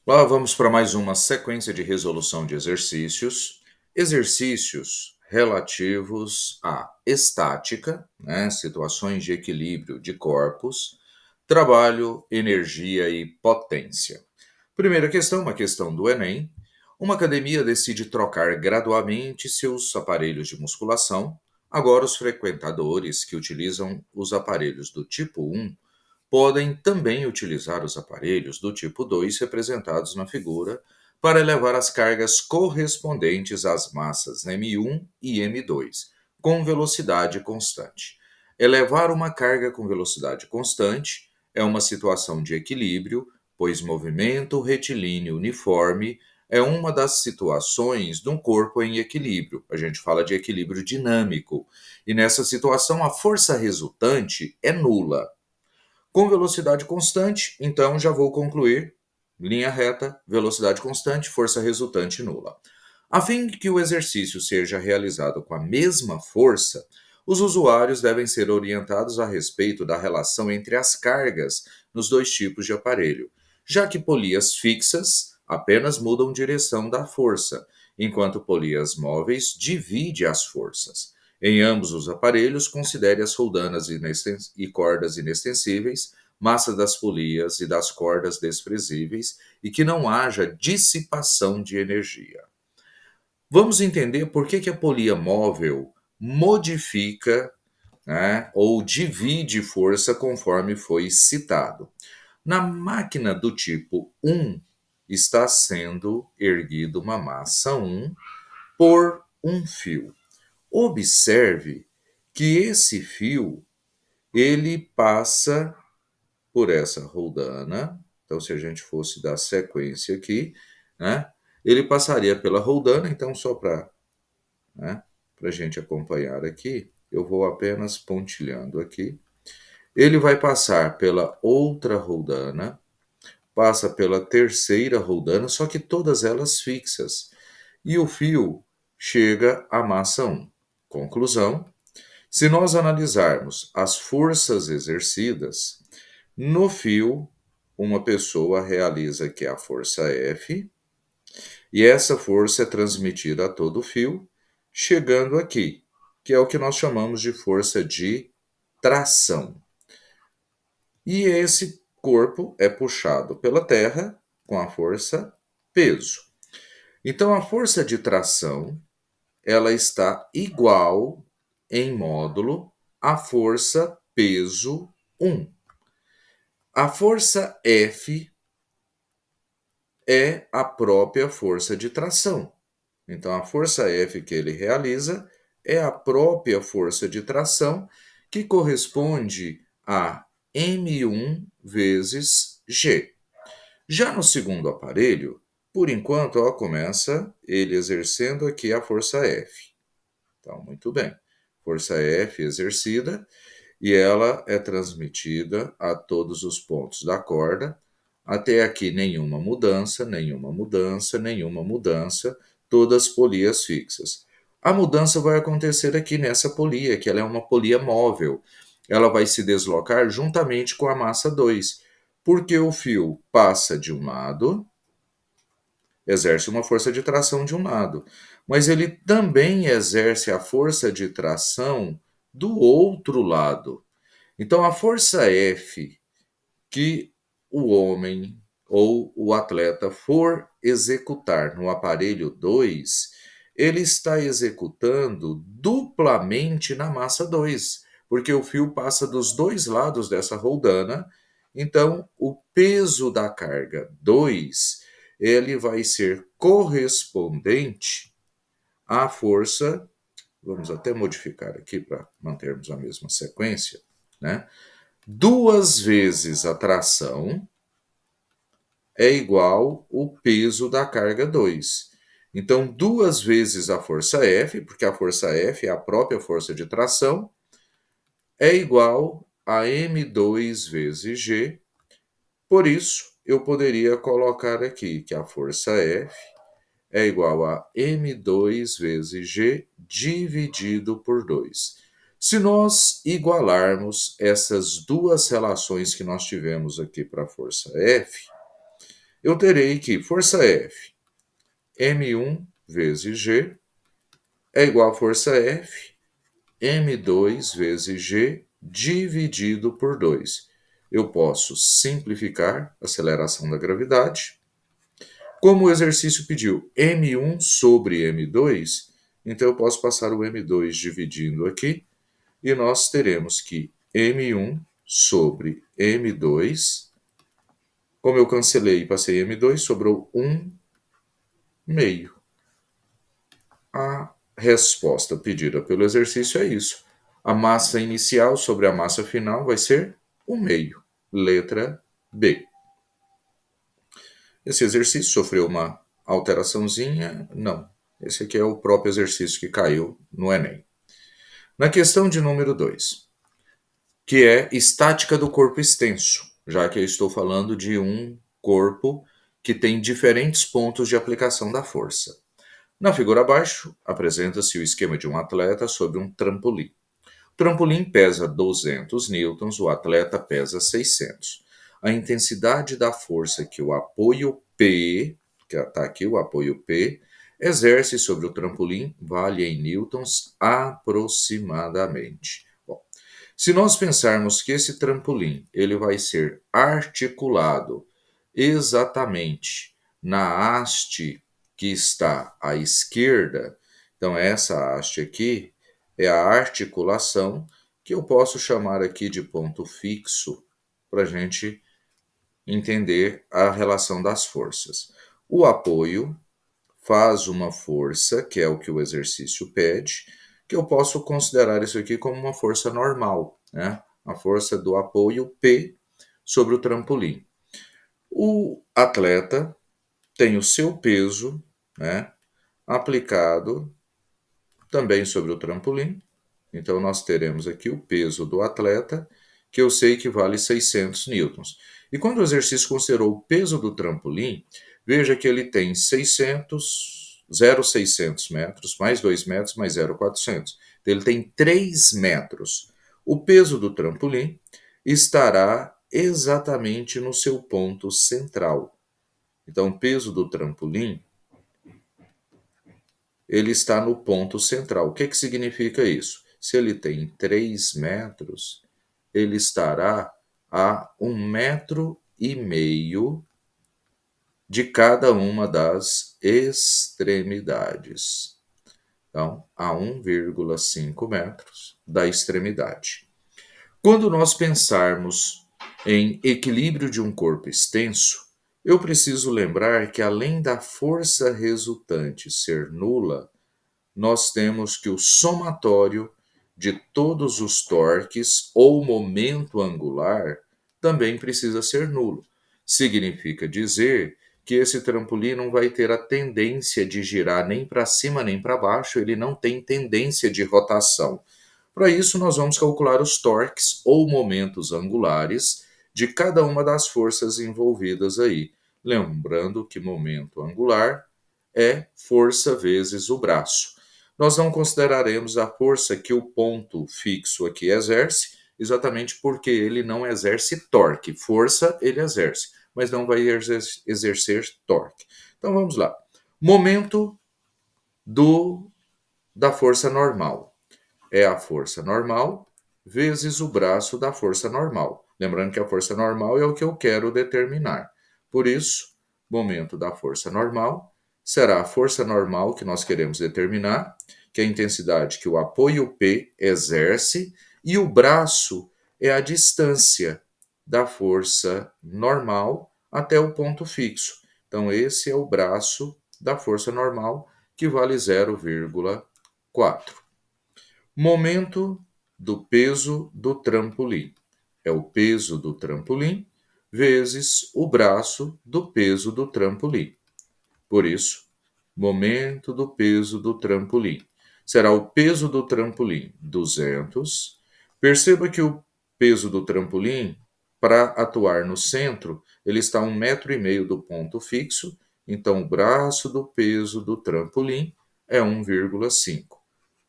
Lá vamos para mais uma sequência de resolução de exercícios. Exercícios relativos à estática, né, situações de equilíbrio de corpos, trabalho, energia e potência. Primeira questão, uma questão do Enem. Uma academia decide trocar gradualmente seus aparelhos de musculação. Agora, os frequentadores que utilizam os aparelhos do tipo 1 podem também utilizar os aparelhos do tipo 2 representados na figura para elevar as cargas correspondentes às massas M1 e M2 com velocidade constante. Elevar uma carga com velocidade constante é uma situação de equilíbrio, pois movimento retilíneo uniforme é uma das situações de um corpo em equilíbrio. A gente fala de equilíbrio dinâmico. E nessa situação, a força resultante é nula. Com velocidade constante, então já vou concluir. Linha reta, velocidade constante, força resultante nula. A fim de que o exercício seja realizado com a mesma força, os usuários devem ser orientados a respeito da relação entre as cargas nos dois tipos de aparelho, já que polias fixas apenas mudam direção da força, enquanto polias móveis dividem as forças. Em ambos os aparelhos, considere as roldanas e cordas inextensíveis, massa das polias e das cordas desprezíveis, e que não haja dissipação de energia. Vamos entender por que a polia móvel modifica, né, ou divide força conforme foi citado. Na máquina do tipo 1, está sendo erguida uma massa 1 por um fio. Observe que esse fio ele passa por essa roldana. Então, se a gente fosse dar sequência aqui, né, ele passaria pela roldana. Então, só para, né, a gente acompanhar aqui, eu vou apenas pontilhando aqui. Ele vai passar pela outra roldana, passa pela terceira roldana, só que todas elas fixas. E o fio chega à massa 1. Conclusão: se nós analisarmos as forças exercidas, no fio, uma pessoa realiza que é a força F, e essa força é transmitida a todo o fio, chegando aqui, que é o que nós chamamos de força de tração. E esse corpo é puxado pela Terra com a força peso. Então a força de tração, ela está igual em módulo à força peso 1. A força F é a própria força de tração. Então, a força F que ele realiza é a própria força de tração, que corresponde a M1 vezes G. Já no segundo aparelho, por enquanto, ó, começa ele exercendo aqui a força F. Então, muito bem. Força F exercida e ela é transmitida a todos os pontos da corda. Até aqui nenhuma mudança, nenhuma mudança, nenhuma mudança, todas polias fixas. A mudança vai acontecer aqui nessa polia, que ela é uma polia móvel. Ela vai se deslocar juntamente com a massa 2, porque o fio passa de um lado, exerce uma força de tração de um lado, mas ele também exerce a força de tração do outro lado. Então, a força F que o homem ou o atleta for executar no aparelho 2, ele está executando duplamente na massa 2, porque o fio passa dos dois lados dessa roldana. Então, o peso da carga 2 ele vai ser correspondente à força. Vamos até modificar aqui para mantermos a mesma sequência, né? Duas vezes a tração é igual o peso da carga 2. Então, duas vezes a força F, porque a força F é a própria força de tração, é igual a M2 vezes G. Por isso, eu poderia colocar aqui que a força F é igual a M2 vezes G dividido por 2. Se nós igualarmos essas duas relações que nós tivemos aqui para a força F, eu terei que força F, M1 vezes G, é igual a força F, M2 vezes G, dividido por 2. Eu posso simplificar a aceleração da gravidade. Como o exercício pediu M1 sobre M2, então eu posso passar o M2 dividindo aqui, e nós teremos que M1 sobre M2, como eu cancelei e passei M2, sobrou 1 meio. A resposta pedida pelo exercício é isso. A massa inicial sobre a massa final vai ser 1 meio. Letra B. Esse exercício sofreu uma alteraçãozinha? Não. Esse aqui é o próprio exercício que caiu no Enem. Na questão de número 2, que é estática do corpo extenso, já que eu estou falando de um corpo que tem diferentes pontos de aplicação da força. Na figura abaixo, apresenta-se o esquema de um atleta sobre um trampolim. O trampolim pesa 200 newtons, o atleta pesa 600. A intensidade da força que o apoio P, que está aqui o apoio P, exerce sobre o trampolim vale em newtons aproximadamente. Bom, se nós pensarmos que esse trampolim ele vai ser articulado exatamente na haste que está à esquerda, então essa haste aqui é a articulação que eu posso chamar aqui de ponto fixo para a gente entender a relação das forças. O apoio faz uma força, que é o que o exercício pede, que eu posso considerar isso aqui como uma força normal, né? A força do apoio P sobre o trampolim. O atleta tem o seu peso, né, aplicado também sobre o trampolim. Então, nós teremos aqui o peso do atleta, que eu sei que vale 600 newtons. E quando o exercício considerou o peso do trampolim, veja que ele tem 0,600 metros, mais 2 metros, mais 0,400. Então, ele tem 3 metros. O peso do trampolim estará exatamente no seu ponto central. Então, o peso do trampolim ele está no ponto central. O que significa isso? Se ele tem 3 metros, ele estará a 1,5 metro de cada uma das extremidades. Então, a 1,5 metros da extremidade. Quando nós pensarmos em equilíbrio de um corpo extenso, eu preciso lembrar que além da força resultante ser nula, nós temos que o somatório de todos os torques ou momento angular também precisa ser nulo. Significa dizer que esse trampolim não vai ter a tendência de girar nem para cima nem para baixo, ele não tem tendência de rotação. Para isso, nós vamos calcular os torques ou momentos angulares de cada uma das forças envolvidas aí. Lembrando que momento angular é força vezes o braço. Nós não consideraremos a força que o ponto fixo aqui exerce, exatamente porque ele não exerce torque. Força ele exerce, mas não vai exercer torque. Então vamos lá. Momento da força normal é a força normal vezes o braço da força normal. Lembrando que a força normal é o que eu quero determinar. Por isso, momento da força normal será a força normal que nós queremos determinar, que é a intensidade que o apoio P exerce, e o braço é a distância da força normal até o ponto fixo. Então, esse é o braço da força normal, que vale 0,4. Momento do peso do trampolim. É o peso do trampolim vezes o braço do peso do trampolim. Por isso, momento do peso do trampolim. Será o peso do trampolim 200. Perceba que o peso do trampolim, para atuar no centro, ele está a 1,5 metro do ponto fixo. Então, o braço do peso do trampolim é 1,5.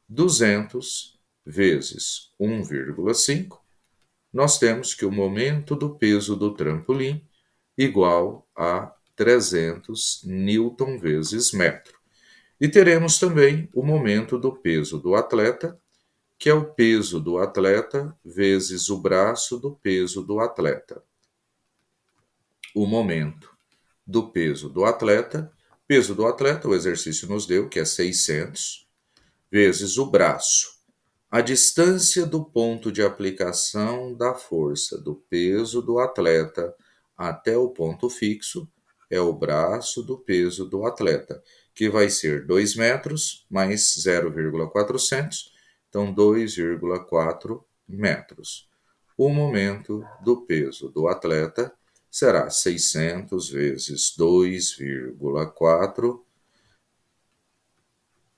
200 vezes 1,5, nós temos que o momento do peso do trampolim igual a 300 newton vezes metro. E teremos também o momento do peso do atleta, que é o peso do atleta vezes o braço do peso do atleta. O momento do peso do atleta, o exercício nos deu, que é 600, vezes o braço. A distância do ponto de aplicação da força do peso do atleta até o ponto fixo é o braço do peso do atleta, que vai ser 2 metros mais 0,400, então 2,4 metros. O momento do peso do atleta será 600 vezes 2,4,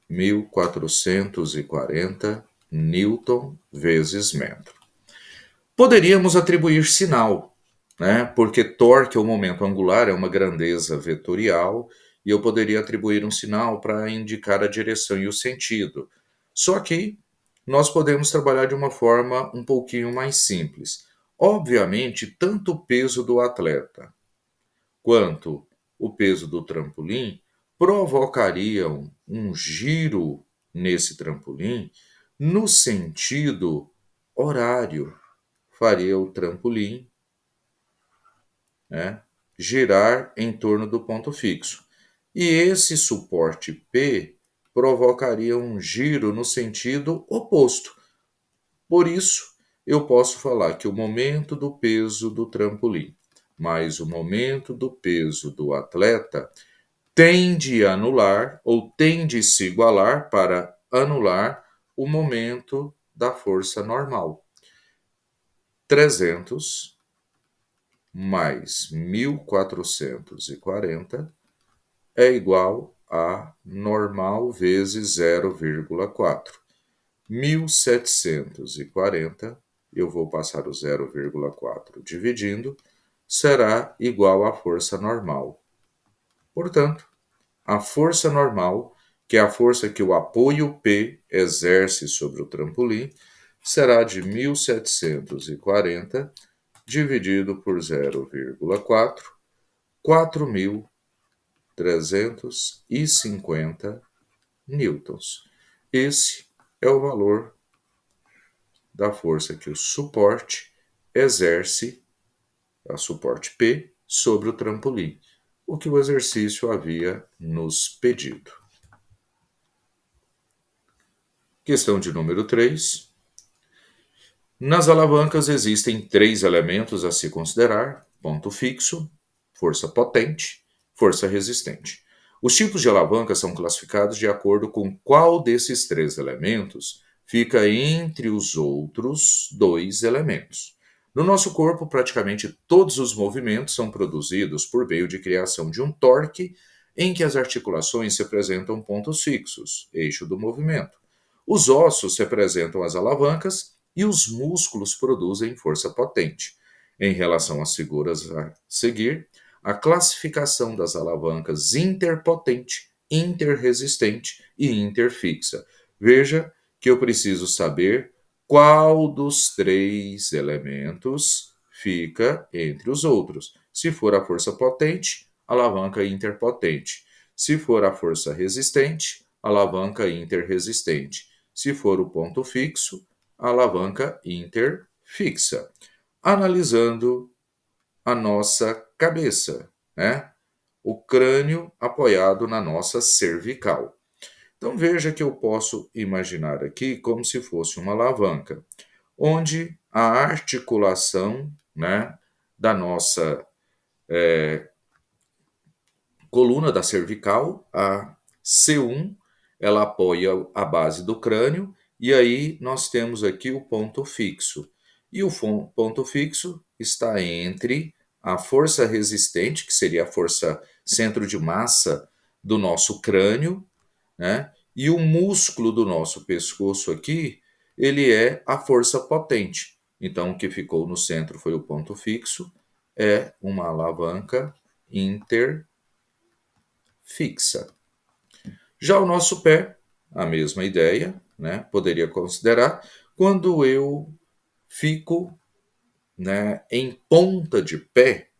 1440 newton vezes metro. Poderíamos atribuir sinal, né? Porque torque ou momento angular é uma grandeza vetorial e eu poderia atribuir um sinal para indicar a direção e o sentido. Só que nós podemos trabalhar de uma forma um pouquinho mais simples. Obviamente, tanto o peso do atleta quanto o peso do trampolim provocariam um giro nesse trampolim no sentido horário. Faria o trampolim, né, girar em torno do ponto fixo. E esse suporte P provocaria um giro no sentido oposto. Por isso, eu posso falar que o momento do peso do trampolim mais o momento do peso do atleta tende a anular ou tende a se igualar para anular o momento da força normal. 300 mais 1440 é igual a normal vezes 0,4. 1740, eu vou passar o 0,4 dividindo, será igual à força normal. Portanto, a força normal, que é a força que o apoio P exerce sobre o trampolim, será de 1740 dividido por 0,4, 4.350 newtons. Esse é o valor da força que o suporte exerce, a suporte P, sobre o trampolim, o que o exercício havia nos pedido. Questão de número 3. Nas alavancas existem 3 elementos a se considerar: ponto fixo, força potente, força resistente. Os tipos de alavanca são classificados de acordo com qual desses 3 elementos fica entre os outros 2 elementos. No nosso corpo, praticamente todos os movimentos são produzidos por meio de criação de um torque em que as articulações representam pontos fixos, eixo do movimento. Os ossos representam as alavancas e os músculos produzem força potente. Em relação às figuras a seguir, a classificação das alavancas interpotente, interresistente e interfixa. Veja que eu preciso saber qual dos 3 elementos fica entre os outros. Se for a força potente, alavanca interpotente. Se for a força resistente, alavanca interresistente. Se for o ponto fixo, alavanca interfixa. Analisando a nossa cabeça, né? O crânio apoiado na nossa cervical. Então veja que eu posso imaginar aqui como se fosse uma alavanca, onde a articulação, né, da nossa coluna da cervical, a C1, ela apoia a base do crânio, e aí nós temos aqui o ponto fixo. E o ponto fixo está entre a força resistente, que seria a força centro de massa do nosso crânio, né? E o músculo do nosso pescoço aqui, ele é a força potente. Então, o que ficou no centro foi o ponto fixo, é uma alavanca interfixa. Já o nosso pé, a mesma ideia, né? Poderia considerar quando eu fico, né, em ponta de pé,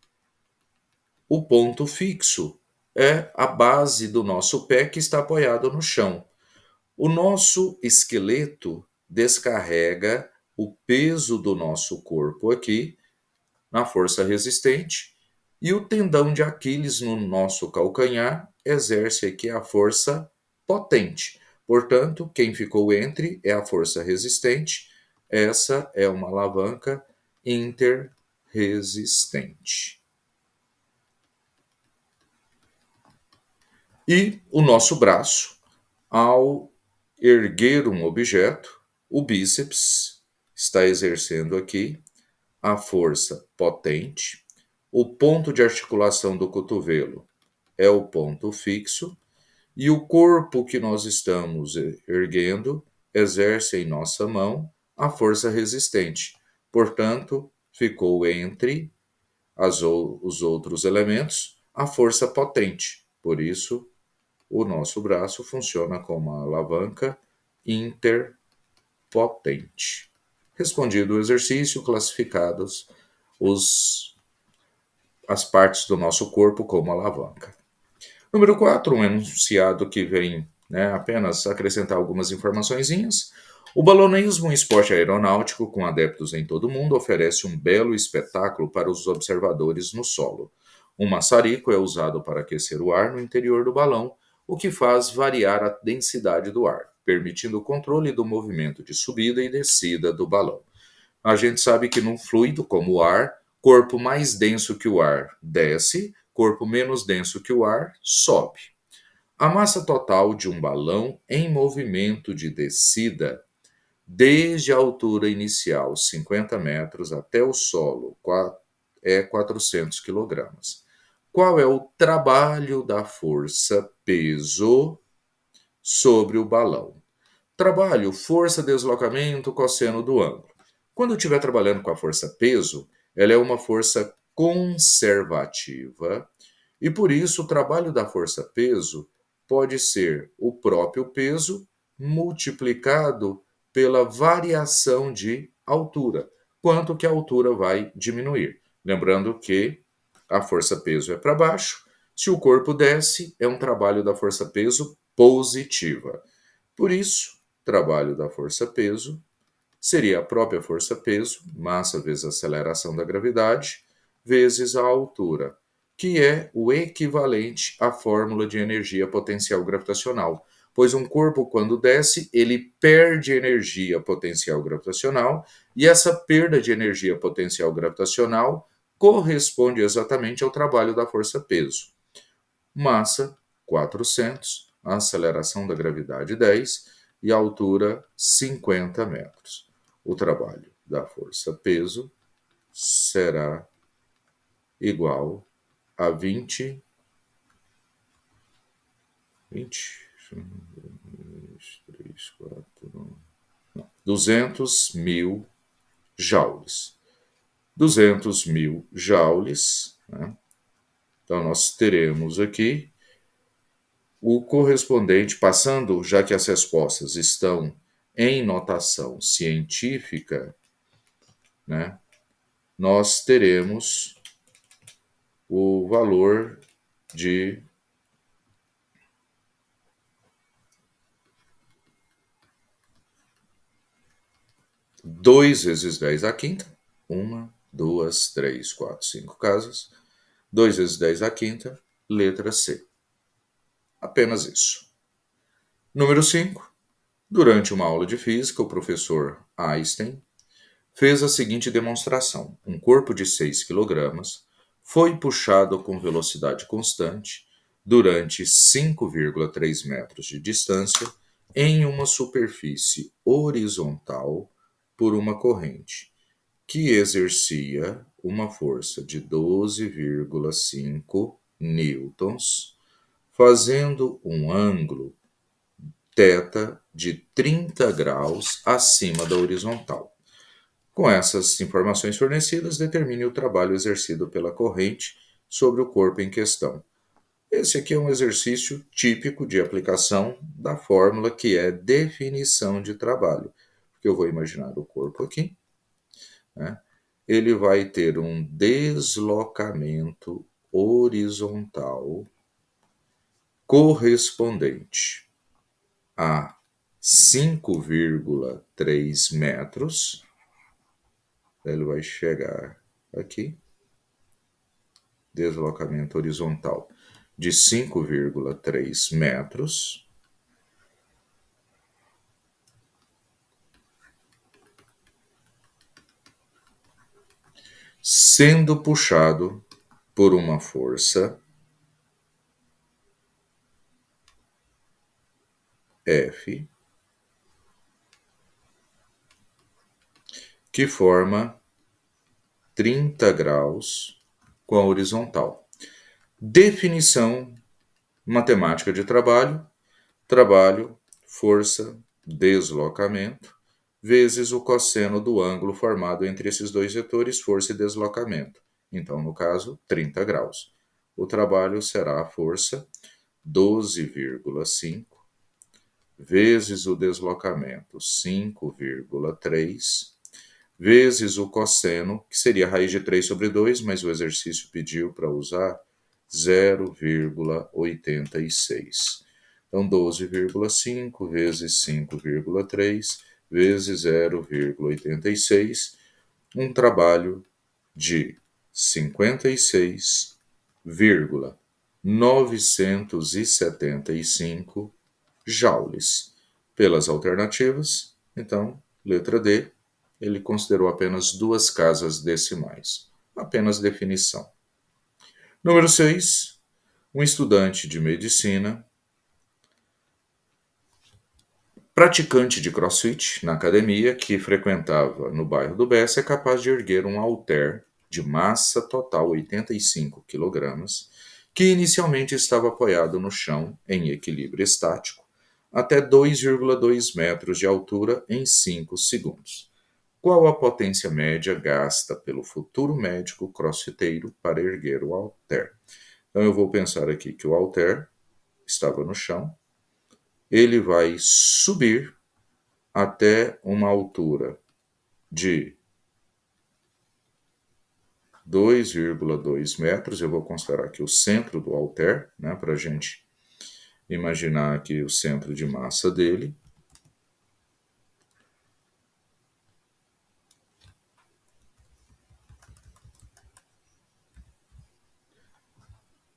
O ponto fixo é a base do nosso pé que está apoiado no chão. O nosso esqueleto descarrega o peso do nosso corpo aqui na força resistente e o tendão de Aquiles no nosso calcanhar exerce aqui a força potente. Portanto, quem ficou entre é a força resistente. Essa é uma alavanca interresistente. E o nosso braço, ao erguer um objeto, o bíceps está exercendo aqui a força potente. O ponto de articulação do cotovelo é o ponto fixo e o corpo que nós estamos erguendo exerce em nossa mão a força resistente. Portanto, ficou entre os outros elementos a força potente. Por isso, o nosso braço funciona como uma alavanca interpotente. Respondido o exercício, classificados as partes do nosso corpo como alavanca. Número 4, um enunciado que vem apenas acrescentar algumas informaçõezinhas. O balonismo, um esporte aeronáutico com adeptos em todo o mundo, oferece um belo espetáculo para os observadores no solo. Um maçarico é usado para aquecer o ar no interior do balão, o que faz variar a densidade do ar, permitindo o controle do movimento de subida e descida do balão. A gente sabe que num fluido como o ar, corpo mais denso que o ar desce, corpo menos denso que o ar sobe. A massa total de um balão em movimento de descida, desde a altura inicial, 50 metros, até o solo, é 400 quilogramas. Qual é o trabalho da força peso sobre o balão? Trabalho, força, deslocamento, cosseno do ângulo. Quando eu estiver trabalhando com a força peso, ela é uma força conservativa e por isso o trabalho da força peso pode ser o próprio peso multiplicado pela variação de altura, quanto que a altura vai diminuir. Lembrando que a força peso é para baixo, se o corpo desce, é um trabalho da força peso positiva. Por isso, trabalho da força-peso seria a própria força-peso, massa vezes a aceleração da gravidade, vezes a altura, que é o equivalente à fórmula de energia potencial gravitacional. Pois um corpo, quando desce, ele perde energia potencial gravitacional, e essa perda de energia potencial gravitacional corresponde exatamente ao trabalho da força-peso. Massa, 400, a aceleração da gravidade 10 e a altura 50 metros. O trabalho da força-peso será igual a 20, 3, 4, 200 mil joules. 200 mil joules, né? Então, nós teremos aqui o correspondente, passando, já que as respostas estão em notação científica, né, nós teremos o valor de 2 vezes 10 à quinta, 1, 2, 3, 4, 5 casas, 2 vezes 10 à quinta, letra C. Apenas isso. Número 5. Durante uma aula de física, o professor Einstein fez a seguinte demonstração: um corpo de 6 kg foi puxado com velocidade constante durante 5,3 metros de distância em uma superfície horizontal por uma corrente, que exercia uma força de 12,5 newtons, fazendo um ângulo θ de 30 graus acima da horizontal. Com essas informações fornecidas, determine o trabalho exercido pela corrente sobre o corpo em questão. Esse aqui é um exercício típico de aplicação da fórmula que é definição de trabalho. Porque eu vou imaginar o corpo aqui, né? Ele vai ter um deslocamento horizontal correspondente a 5,3 metros, ele vai chegar aqui, deslocamento horizontal de 5,3 metros, sendo puxado por uma força F, que forma 30 graus com a horizontal. Definição matemática de trabalho: trabalho, força, deslocamento, vezes o cosseno do ângulo formado entre esses dois vetores, força e deslocamento. Então, no caso, 30 graus. O trabalho será a força 12,5 vezes o deslocamento 5,3 vezes o cosseno, que seria a raiz de 3 sobre 2, mas o exercício pediu para usar 0,86. Então, 12,5 vezes 5,3 vezes 0,86, um trabalho de 56,975 joules. Pelas alternativas, então, letra D, ele considerou apenas duas casas decimais. Apenas definição. Número 6. Um estudante de medicina, praticante de crossfit na academia, que frequentava no bairro do Bessa, é capaz de erguer um halter de massa total 85 kg, que inicialmente estava apoiado no chão em equilíbrio estático, até 2,2 metros de altura em 5 segundos. Qual a potência média gasta pelo futuro médico crossfiteiro para erguer o halter? Então eu vou pensar aqui que o halter estava no chão, ele vai subir até uma altura de 2,2 metros. Eu vou considerar aqui o centro do halter, né, para a gente imaginar aqui o centro de massa dele.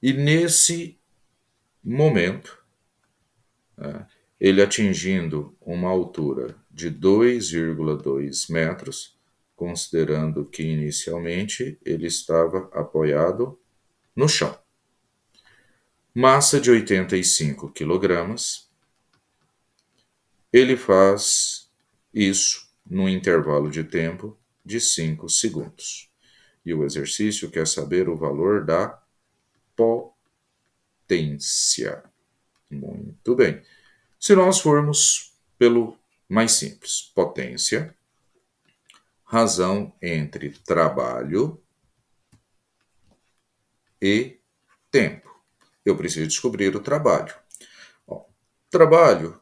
E nesse momento, ele atingindo uma altura de 2,2 metros, considerando que inicialmente ele estava apoiado no chão. Massa de 85 kg, ele faz isso num intervalo de tempo de 5 segundos. E o exercício quer saber o valor da potência. Muito bem. Se nós formos pelo mais simples, potência, razão entre trabalho e tempo. Eu preciso descobrir o trabalho. Trabalho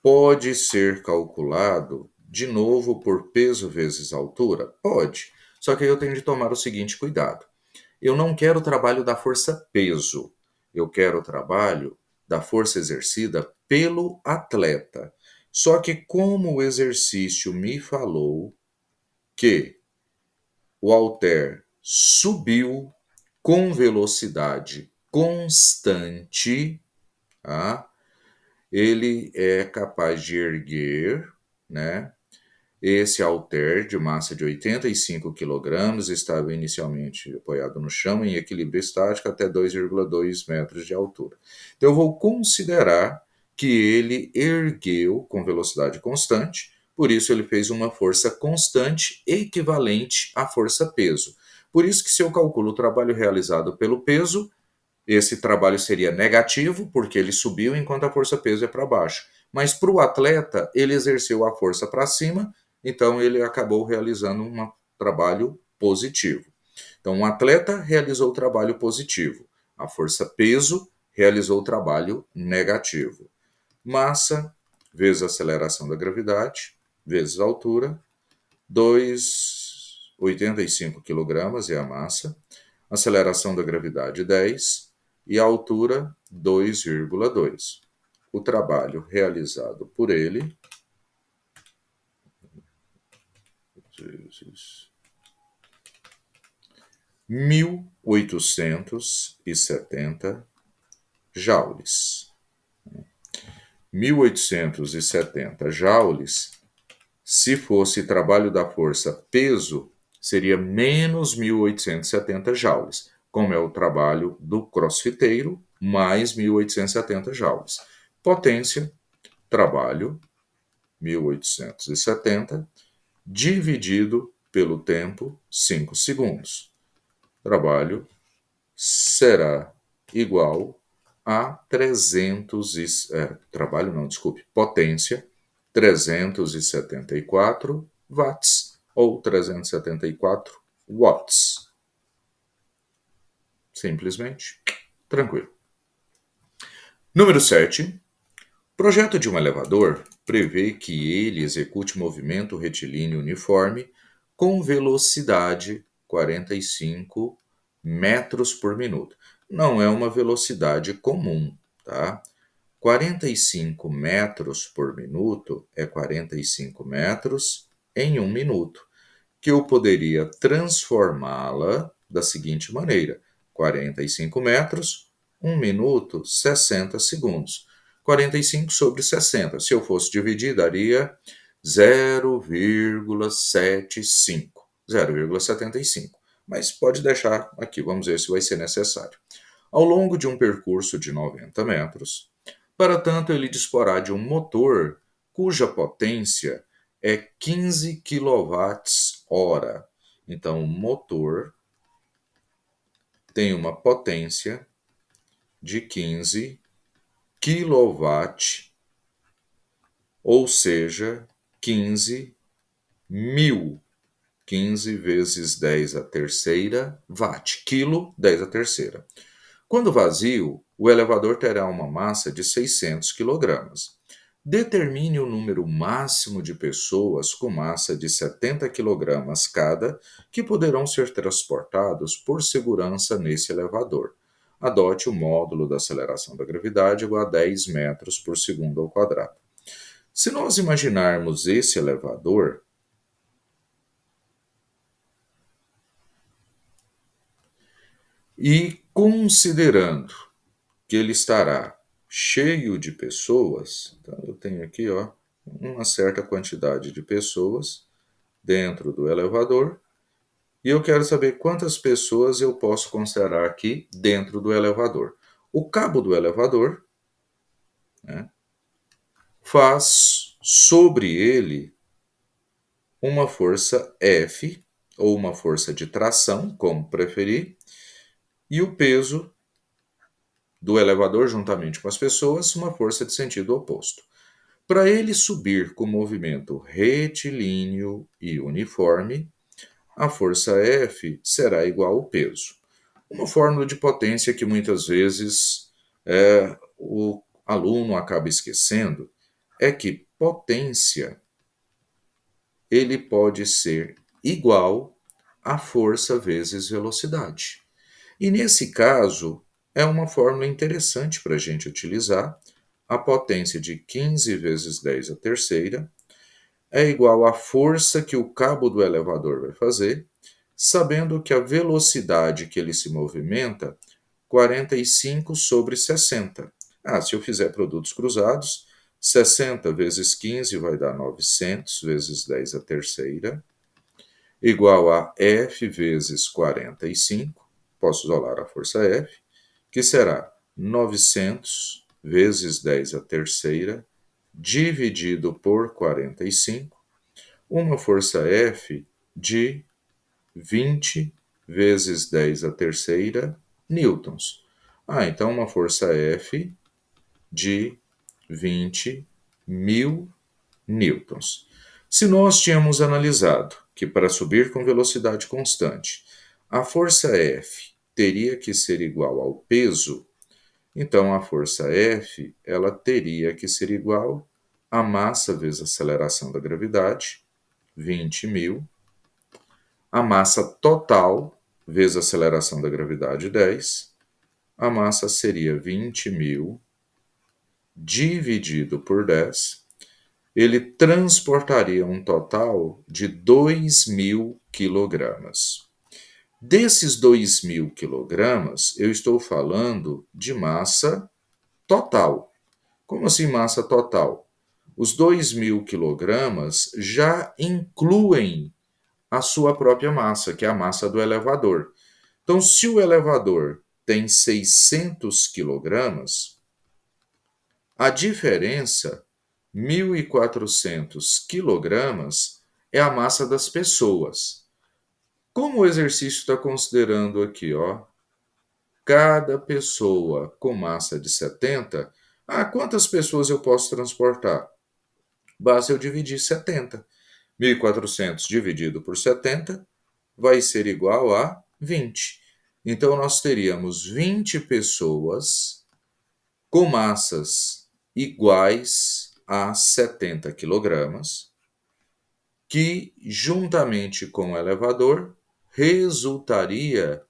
pode ser calculado de novo por peso vezes altura? Pode. Só que aí eu tenho de tomar o seguinte cuidado. Eu não quero o trabalho da força peso. Eu quero o trabalho da força exercida pelo atleta. Só que como o exercício me falou que o halter subiu com velocidade constante, tá? Ele é capaz de erguer, né? Esse halter de massa de 85 kg estava inicialmente apoiado no chão em equilíbrio estático até 2,2 metros de altura. Então eu vou considerar que ele ergueu com velocidade constante, por isso ele fez uma força constante equivalente à força-peso. Por isso que se eu calculo o trabalho realizado pelo peso, esse trabalho seria negativo, porque ele subiu enquanto a força-peso é para baixo. Mas para o atleta, ele exerceu a força para cima, então ele acabou realizando um trabalho positivo. Então, um atleta realizou o trabalho positivo. A força-peso realizou o trabalho negativo. Massa vezes aceleração da gravidade, vezes altura, 2,85 kg é a massa. aceleração da gravidade 10 e a altura 2,2. O trabalho realizado por ele vezes 1.870 joules. 1.870 joules, se fosse trabalho da força peso, seria menos 1.870 joules, como é o trabalho do crossfiteiro, mais 1.870 joules. Potência, trabalho, 1.870, dividido pelo tempo, 5 segundos. Trabalho será igual a 300 trabalho não, desculpe, potência 374 watts ou 374 watts. Simplesmente tranquilo. Número 7. Projeto de um elevador prevê que ele execute movimento retilíneo uniforme com velocidade 45 metros por minuto. Não é uma velocidade comum, tá? 45 metros por minuto é 45 metros em 1 minuto, que eu poderia transformá-la da seguinte maneira: 45 metros, 1 minuto, 60 segundos. 45 sobre 60. Se eu fosse dividir, daria 0,75. 0,75. Mas pode deixar aqui, vamos ver se vai ser necessário. Ao longo de um percurso de 90 metros, para tanto, ele disporá de um motor cuja potência é 15 kWh. Então, o motor tem uma potência de 15 kW, ou seja, 15.000. 15 vezes 10 a terceira watt. Quilo, 10 a terceira. Quando vazio, o elevador terá uma massa de 600 kg. Determine o número máximo de pessoas com massa de 70 kg cada que poderão ser transportados por segurança nesse elevador. Adote o módulo da aceleração da gravidade igual a 10 metros por segundo ao quadrado. Se nós imaginarmos esse elevador, e considerando que ele estará cheio de pessoas, então eu tenho aqui uma certa quantidade de pessoas dentro do elevador, e eu quero saber quantas pessoas eu posso considerar aqui dentro do elevador. O cabo do elevador, né, faz sobre ele uma força F, ou uma força de tração, como preferir, e o peso do elevador juntamente com as pessoas, uma força de sentido oposto. Para ele subir com movimento retilíneo e uniforme, a força F será igual ao peso. Uma fórmula de potência que muitas vezes o aluno acaba esquecendo é que potência ele pode ser igual a força vezes velocidade. E nesse caso, é uma fórmula interessante para a gente utilizar. A potência de 15 vezes 10 a terceira é igual à força que o cabo do elevador vai fazer, sabendo que a velocidade que ele se movimenta, 45 sobre 60. Se eu fizer produtos cruzados, 60 vezes 15 vai dar 900 vezes 10 a terceira, igual a F vezes 45, posso isolar a força F, que será 900 vezes 10 a terceira, dividido por 45, uma força F de 20 vezes 10 a terceira newtons. Então uma força F de 20.000 newtons. Se nós tínhamos analisado que para subir com velocidade constante, a força F teria que ser igual ao peso, então a força F ela teria que ser igual a massa vezes a aceleração da gravidade, 20.000, a massa total vezes a aceleração da gravidade, 10. A massa seria 20.000 dividido por 10. Ele transportaria um total de 2.000 quilogramas. Desses 2.000 quilogramas, eu estou falando de massa total. Como assim massa total? Os 2.000 quilogramas já incluem a sua própria massa, que é a massa do elevador. Então, se o elevador tem 600 quilogramas, a diferença, 1.400 quilogramas, é a massa das pessoas. Como o exercício está considerando aqui, ó, cada pessoa com massa de 70, quantas pessoas eu posso transportar? Basta eu dividir 70. 1.400 dividido por 70 vai ser igual a 20. Então, nós teríamos 20 pessoas com massas iguais a 70 quilogramas, que, juntamente com o elevador, resultaria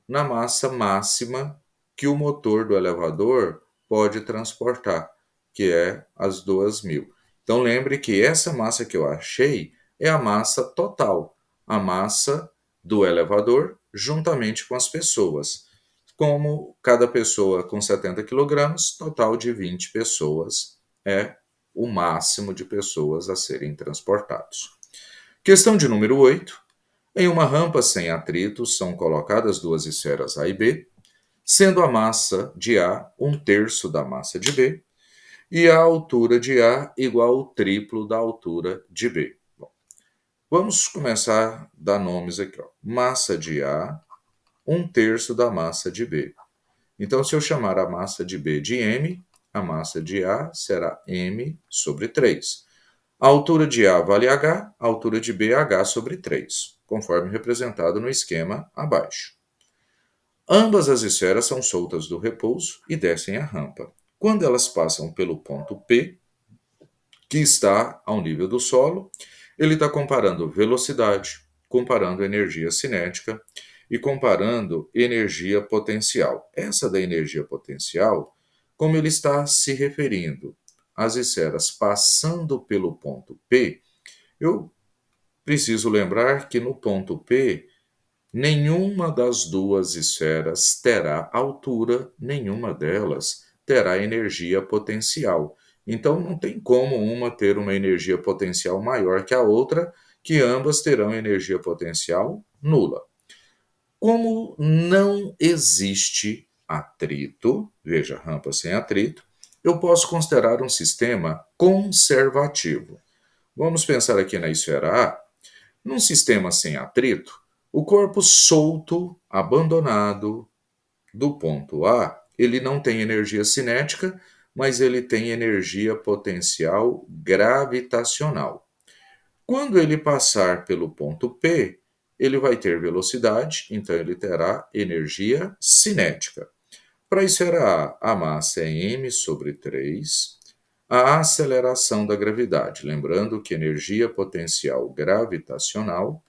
na massa máxima que o motor do elevador pode transportar, que é as 2.000. Então, lembre que essa massa que eu achei é a massa total, a massa do elevador, juntamente com as pessoas. Como cada pessoa com 70 quilogramas, total de 20 pessoas é o máximo de pessoas a serem transportados. Questão de número 8. Em uma rampa sem atrito são colocadas duas esferas A e B, sendo a massa de A 1/3 da massa de B e a altura de A igual ao triplo da altura de B. Bom, vamos começar a dar nomes aqui. Ó. Massa de A, 1/3 da massa de B. Então, se eu chamar a massa de B de M, a massa de A será M sobre 3. A altura de A vale H, a altura de B é H sobre 3, conforme representado no esquema abaixo. Ambas as esferas são soltas do repouso e descem a rampa. Quando elas passam pelo ponto P, que está ao nível do solo, ele está comparando velocidade, comparando energia cinética e comparando energia potencial. Essa da energia potencial, como ele está se referindo às esferas passando pelo ponto P, eu preciso lembrar que no ponto P, nenhuma das duas esferas terá altura, nenhuma delas terá energia potencial. Então, não tem como uma ter uma energia potencial maior que a outra, que ambas terão energia potencial nula. Como não existe atrito, veja, rampa sem atrito, eu posso considerar um sistema conservativo. Vamos pensar aqui na esfera A. Num sistema sem atrito, o corpo solto, abandonado do ponto A, ele não tem energia cinética, mas ele tem energia potencial gravitacional. Quando ele passar pelo ponto P, ele vai ter velocidade, então ele terá energia cinética. Para a esfera A, a massa é m sobre 3. A aceleração da gravidade, lembrando que energia potencial gravitacional,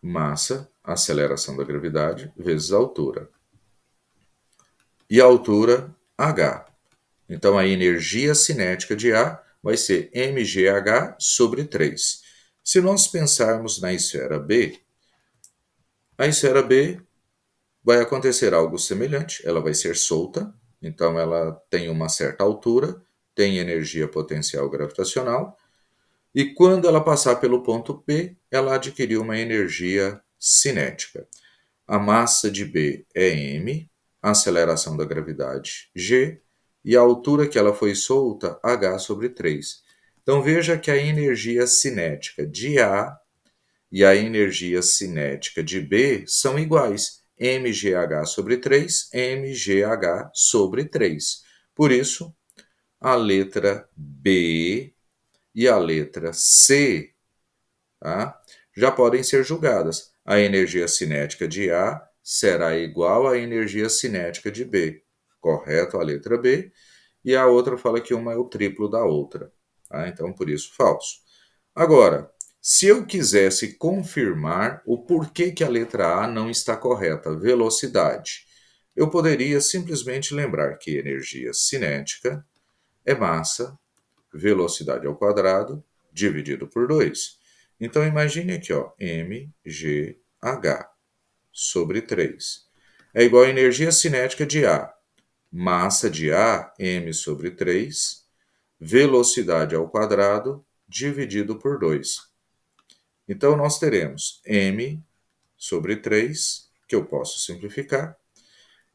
massa, aceleração da gravidade, vezes a altura. E a altura, h. Então, a energia cinética de A vai ser mgh sobre 3. Se nós pensarmos na esfera B, a esfera B vai acontecer algo semelhante, ela vai ser solta, então ela tem uma certa altura, tem energia potencial gravitacional, e quando ela passar pelo ponto P, ela adquiriu uma energia cinética. A massa de B é m, a aceleração da gravidade g, e a altura que ela foi solta, h sobre 3. Então veja que a energia cinética de A e a energia cinética de B são iguais, mgh sobre 3, mgh sobre 3. Por isso, a letra B e a letra C, tá, já podem ser julgadas. A energia cinética de A será igual à energia cinética de B. Correto? A letra B. E a outra fala que uma é o triplo da outra. Tá? Então, por isso, falso. Agora, Se eu quisesse confirmar o porquê que a letra A não está correta, velocidade, eu poderia simplesmente lembrar que energia cinética é massa, velocidade ao quadrado, dividido por 2. Então imagine aqui, ó, mgh sobre 3. É igual a energia cinética de A. Massa de A, m sobre 3, velocidade ao quadrado, dividido por 2. Então, nós teremos m sobre 3, que eu posso simplificar,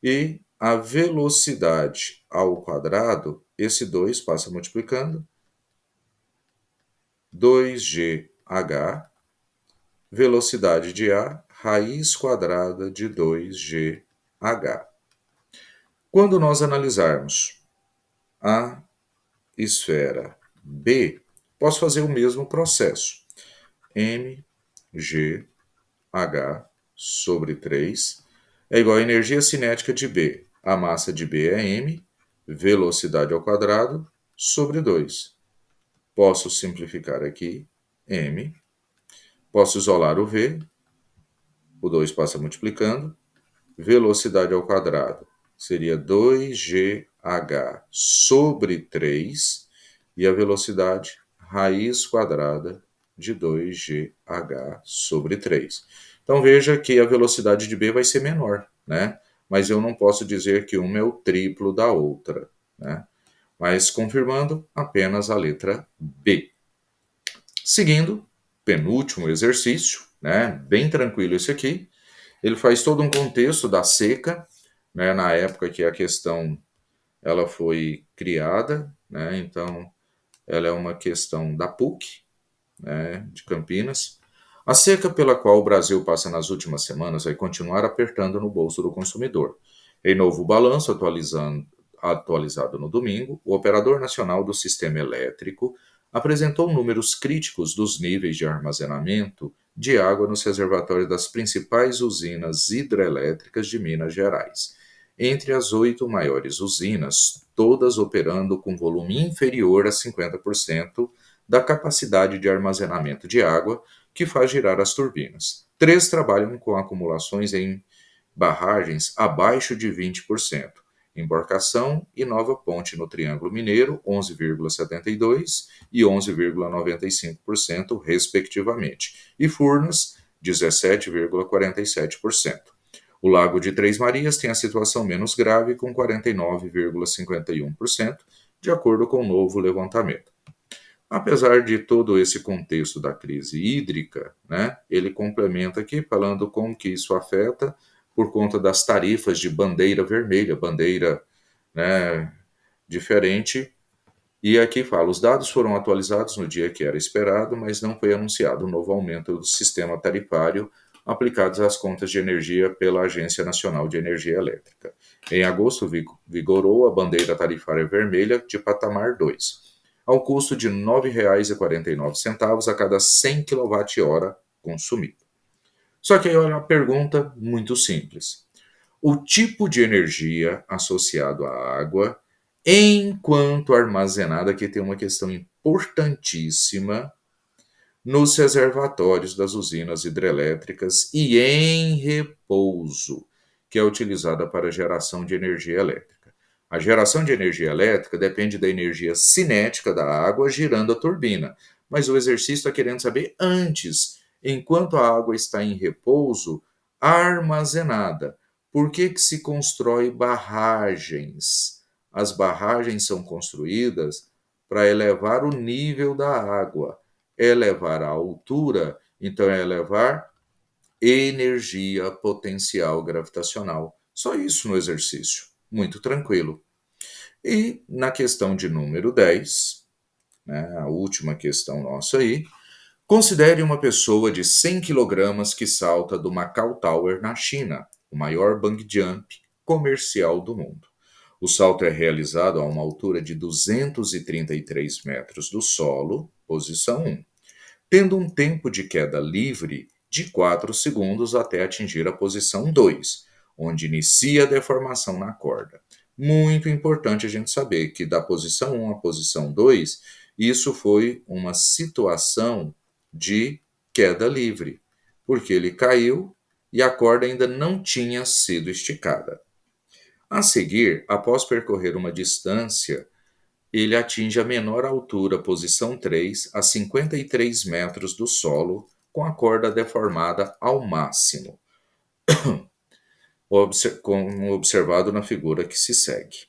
e a velocidade ao quadrado, esse 2 passa multiplicando, 2gh, velocidade de A, raiz quadrada de 2gh. Quando nós analisarmos a esfera B, posso fazer o mesmo processo. mgh sobre 3 é igual a energia cinética de B. A massa de B é m, velocidade ao quadrado, sobre 2. Posso simplificar aqui, m. Posso isolar o v, o 2 passa multiplicando. Velocidade ao quadrado seria 2gh sobre 3. E a velocidade, raiz quadrada de 2gh sobre 3. Então veja que a velocidade de B vai ser menor, né? Mas eu não posso dizer que uma é o triplo da outra, né? Mas confirmando apenas a letra B. Seguindo, penúltimo exercício, né? Bem tranquilo esse aqui. Ele faz todo um contexto da seca, né? Na época que a questão ela foi criada, né? Então ela é uma questão da PUC, né, de Campinas. A seca pela qual o Brasil passa nas últimas semanas vai continuar apertando no bolso do consumidor. Em novo balanço atualizado no domingo, o Operador Nacional do Sistema Elétrico apresentou números críticos dos níveis de armazenamento de água nos reservatórios das principais usinas hidrelétricas de Minas Gerais. Entre as 8 maiores usinas, todas operando com volume inferior a 50% da capacidade de armazenamento de água que faz girar as turbinas. 3 trabalham com acumulações em barragens abaixo de 20%. Embarcação e Nova Ponte no Triângulo Mineiro, 11,72% e 11,95%, respectivamente. E Furnas, 17,47%. O Lago de Três Marias tem a situação menos grave, com 49,51%, de acordo com o novo levantamento. Apesar de todo esse contexto da crise hídrica, né, ele complementa aqui falando como que isso afeta por conta das tarifas de bandeira vermelha, bandeira, né, diferente. E aqui fala, os dados foram atualizados no dia que era esperado, mas não foi anunciado um novo aumento do sistema tarifário aplicados às contas de energia pela Agência Nacional de Energia Elétrica. Em agosto, vigorou a bandeira tarifária vermelha de patamar 2, ao custo de R$ 9,49 a cada 100 kWh consumido. Só que aí olha uma pergunta muito simples. O tipo de energia associado à água, enquanto armazenada, aqui tem uma questão importantíssima, nos reservatórios das usinas hidrelétricas e em repouso, que é utilizada para a geração de energia elétrica. A geração de energia elétrica depende da energia cinética da água girando a turbina, mas o exercício está querendo saber antes, enquanto a água está em repouso, armazenada. Por que se constrói barragens? As barragens são construídas para elevar o nível da água, elevar a altura, então é elevar energia potencial gravitacional. Só isso no exercício. Muito tranquilo. E na questão de número 10, né, a última questão nossa aí, considere uma pessoa de 100 quilogramas que salta do Macau Tower na China, o maior bungee jump comercial do mundo. O salto é realizado a uma altura de 233 metros do solo, posição 1, tendo um tempo de queda livre de 4 segundos até atingir a posição 2, onde inicia a deformação na corda. Muito importante a gente saber que da posição 1 à posição 2, isso foi uma situação de queda livre, porque ele caiu e a corda ainda não tinha sido esticada. A seguir, após percorrer uma distância, ele atinge a menor altura, posição 3, a 53 metros do solo, com a corda deformada ao máximo, como observado na figura que se segue.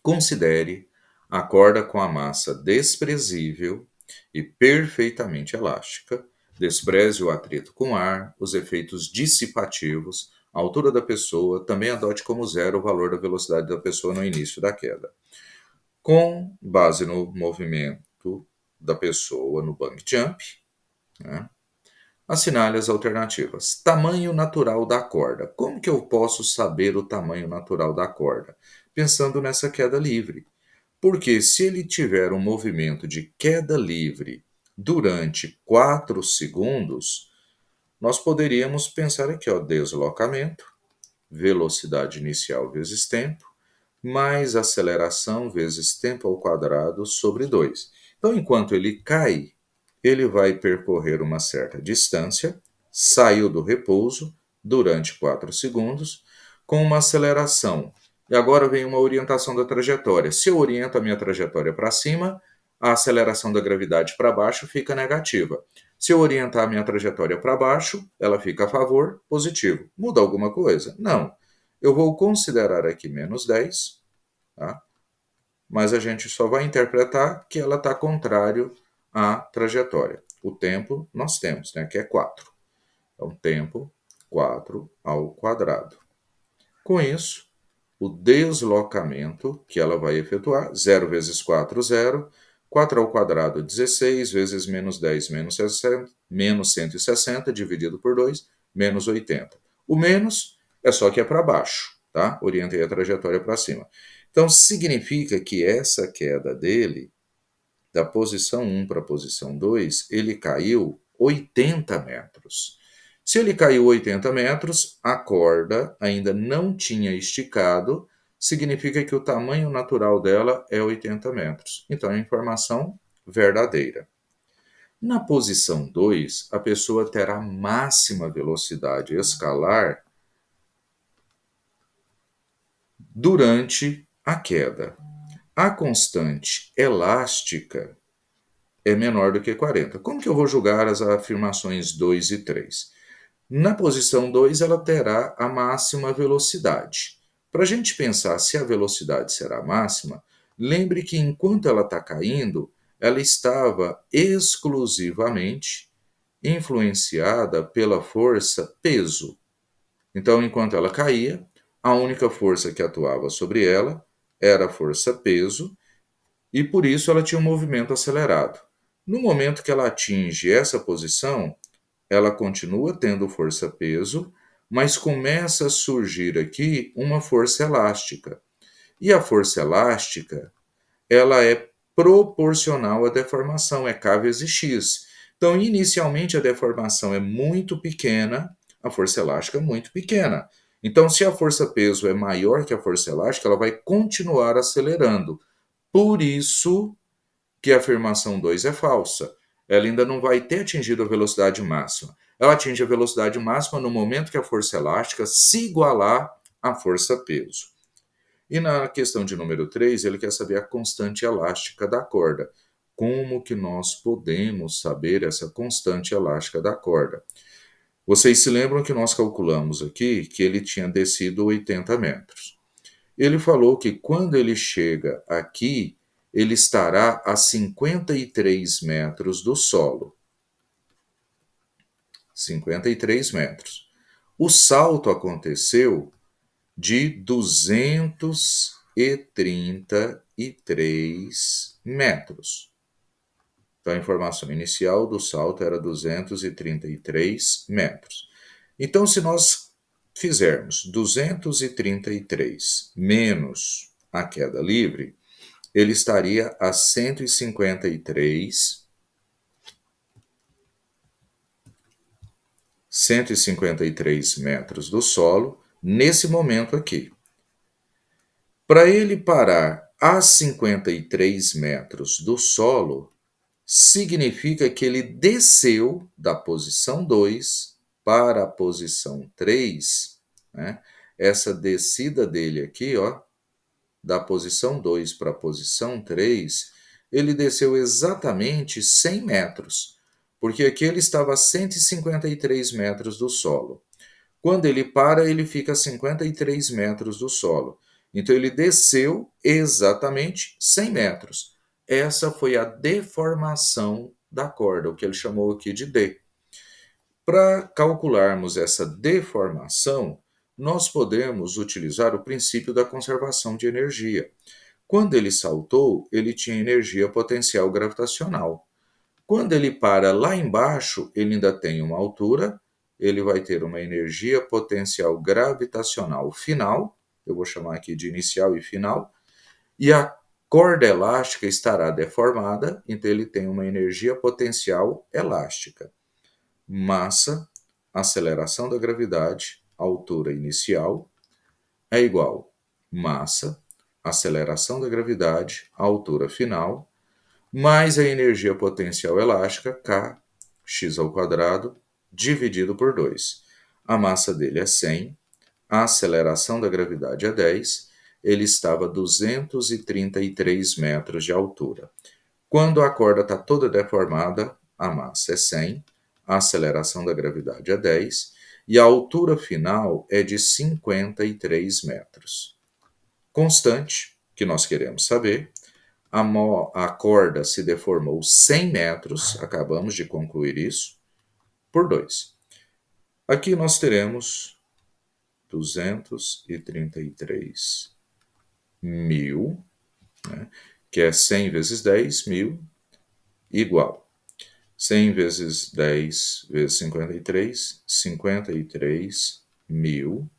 Considere a corda com a massa desprezível e perfeitamente elástica, despreze o atrito com ar, os efeitos dissipativos, a altura da pessoa, também adote como zero o valor da velocidade da pessoa no início da queda. Com base no movimento da pessoa no bungee jump, né, assinale as alternativas. Tamanho natural da corda. Como que eu posso saber o tamanho natural da corda? Pensando nessa queda livre. Porque se ele tiver um movimento de queda livre durante 4 segundos, nós poderíamos pensar aqui, ó, deslocamento, velocidade inicial vezes tempo, mais aceleração vezes tempo ao quadrado sobre 2. Então, enquanto ele cai, ele vai percorrer uma certa distância, saiu do repouso durante 4 segundos, com uma aceleração. E agora vem uma orientação da trajetória. Se eu oriento a minha trajetória para cima, a aceleração da gravidade para baixo fica negativa. Se eu orientar a minha trajetória para baixo, ela fica a favor, positivo. Muda alguma coisa? Não. Eu vou considerar aqui menos 10, tá? Mas a gente só vai interpretar que ela está contrário à trajetória. O tempo nós temos, né, que é 4. Então, tempo 4 ao quadrado. Com isso, o deslocamento que ela vai efetuar, 0 vezes 4, 0. 4 ao quadrado, 16, vezes menos 10, menos 160, dividido por 2, menos 80. O menos é só que é para baixo, tá? Orientei a trajetória para cima. Então, significa que essa queda dele, da posição 1 para a posição 2, ele caiu 80 metros. Se ele caiu 80 metros, a corda ainda não tinha esticado, significa que o tamanho natural dela é 80 metros. Então, é informação verdadeira. Na posição 2, a pessoa terá máxima velocidade escalar durante a queda. A constante elástica é menor do que 40. Como que eu vou julgar as afirmações 2 e 3? Na posição 2, ela terá a máxima velocidade. Para a gente pensar se a velocidade será máxima, lembre que enquanto ela está caindo, ela estava exclusivamente influenciada pela força peso. Então, enquanto ela caía, a única força que atuava sobre ela era a força peso, e por isso ela tinha um movimento acelerado. No momento que ela atinge essa posição, ela continua tendo força-peso, mas começa a surgir aqui uma força elástica. E a força elástica, ela é proporcional à deformação, é K vezes X. Então, inicialmente a deformação é muito pequena, a força elástica é muito pequena. Então, se a força-peso é maior que a força elástica, ela vai continuar acelerando. Por isso que a afirmação 2 é falsa. Ela ainda não vai ter atingido a velocidade máxima. Ela atinge a velocidade máxima no momento que a força elástica se igualar à força-peso. E na questão de número 3, ele quer saber a constante elástica da corda. Como que nós podemos saber essa constante elástica da corda? Vocês se lembram que nós calculamos aqui que ele tinha descido 80 metros. Ele falou que quando ele chega aqui, ele estará a 53 metros do solo. 53 metros. O salto aconteceu de 233 metros. Então, a informação inicial do salto era 233 metros. Então, se nós fizermos 233 menos a queda livre, ele estaria a 153 metros do solo, nesse momento aqui. Para ele parar a 53 metros do solo, significa que ele desceu da posição 2 para a posição 3, né? Essa descida dele aqui, ó, da posição 2 para a posição 3, ele desceu exatamente 100 metros, porque aqui ele estava a 153 metros do solo. Quando ele para, ele fica a 53 metros do solo. Então ele desceu exatamente 100 metros. Essa foi a deformação da corda, o que ele chamou aqui de D. Para calcularmos essa deformação, nós podemos utilizar o princípio da conservação de energia. Quando ele saltou, ele tinha energia potencial gravitacional. Quando ele para lá embaixo, ele ainda tem uma altura, ele vai ter uma energia potencial gravitacional final, eu vou chamar aqui de inicial e final, e a corda elástica estará deformada, então ele tem uma energia potencial elástica. Massa, aceleração da gravidade, altura inicial, é igual massa, aceleração da gravidade, altura final, mais a energia potencial elástica, K, x ao quadrado, dividido por 2. A massa dele é 100, a aceleração da gravidade é 10, ele estava a 233 metros de altura. Quando a corda está toda deformada, a massa é 100, a aceleração da gravidade é 10 e a altura final é de 53 metros. Constante, que nós queremos saber, a corda se deformou 100 metros, acabamos de concluir isso, por 2. Aqui nós teremos 233 mil, né, que é 100 vezes 10 mil, igual 100 vezes 10 vezes 53, 53 mil,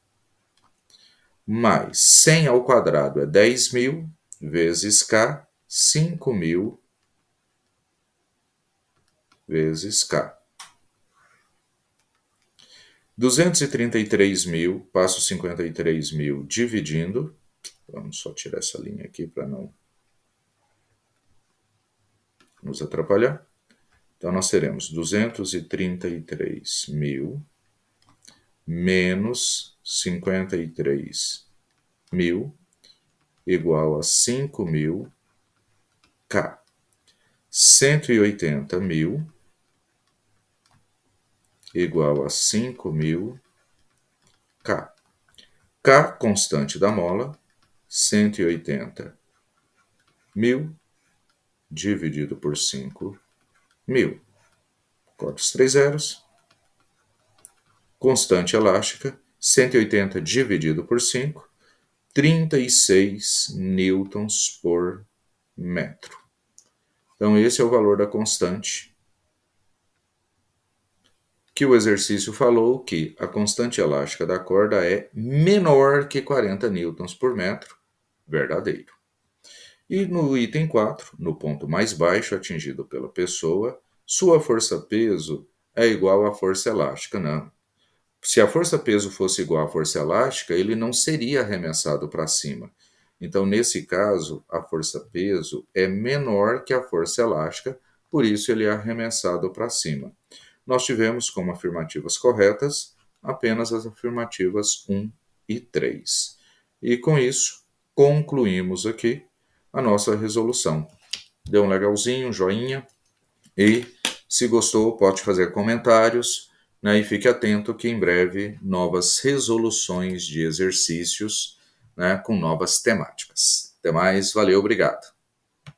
mais 100 ao quadrado é 10 mil, vezes K, 5 mil, vezes K. 233 mil, passo 53 mil dividindo, vamos só tirar essa linha aqui para não nos atrapalhar. Então, nós teremos 233 mil menos 53 mil igual a 5 mil K. 180 mil igual a 5 mil K. K, constante da mola, 180 mil dividido por 5 mil. Corta os 3 zeros. Constante elástica, 180 dividido por 5, 36 newtons por metro. Então, esse é o valor da constante que o exercício falou que a constante elástica da corda é menor que 40 newtons por metro, verdadeiro. E no item 4, no ponto mais baixo atingido pela pessoa, sua força-peso é igual à força elástica. Não. Se a força-peso fosse igual à força elástica, ele não seria arremessado para cima. Então, nesse caso, a força-peso é menor que a força elástica, por isso ele é arremessado para cima. Nós tivemos como afirmativas corretas apenas as afirmativas 1 e 3. E com isso, concluímos aqui a nossa resolução. Dê um legalzinho, um joinha, e se gostou, pode fazer comentários, né, e fique atento que em breve novas resoluções de exercícios, né, com novas temáticas. Até mais, valeu, obrigado.